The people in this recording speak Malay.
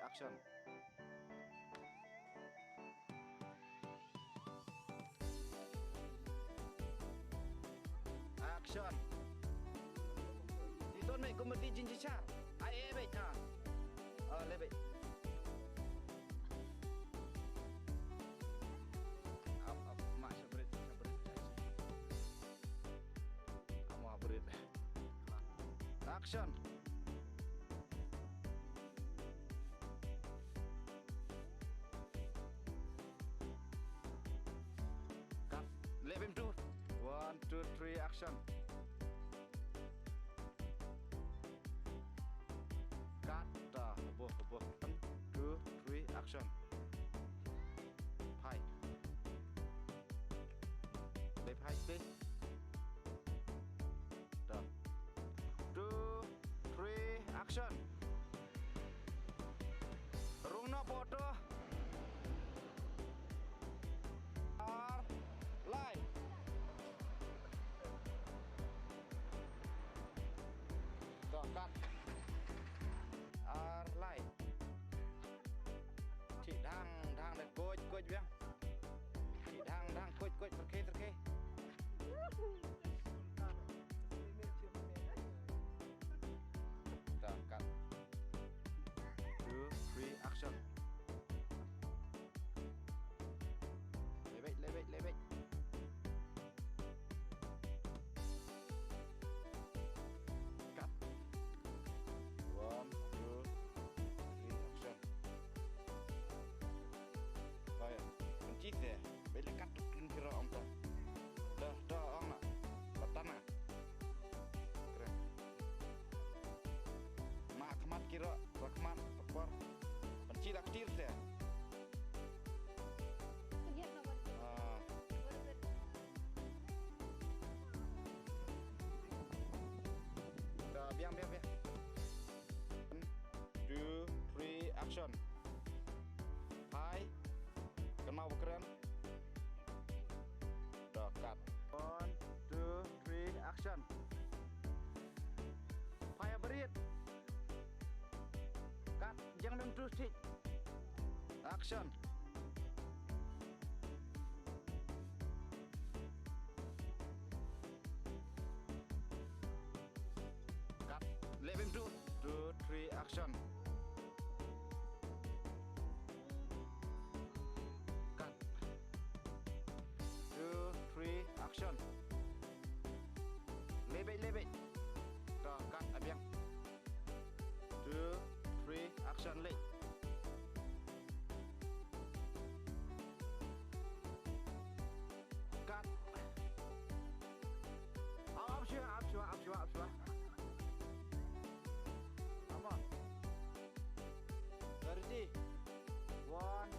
action. Action. Di tuan mai kumati jinjicha. Ai baik ha. Lebih. Mak sabrit. Kamu abrit. Action. Cut. Let him do. 1, 2, 3, action. Cut. 1, 2, 3, action. Hai. Lep hai stay. 2, 3, action. Rung na photo. R live. Cut. R live. Chị đang để coi biết. Chị đang coi ok. Cut. 2, 3, action. Lebih. Cut. 1, 2, 3, action. Baik, kunci deh. Bila cut tu kira om tu. Dah om nak. Lepas nak. Keren. Mak kemat kira, kemat tekor. Kunci dah kecil deh. Biang. 1, 2, 3, action. Hai. Kenal keren. Dah cut. 1, 2, 3, action. Hai berit. Cut. Jangan terus sih. Action. Let him do. 2, 3, action. Cut. 2, 3, action. Lebih. Dah cut abiang. 2, 3, action leh. Cut. Up sure. Come on. Ready? 1,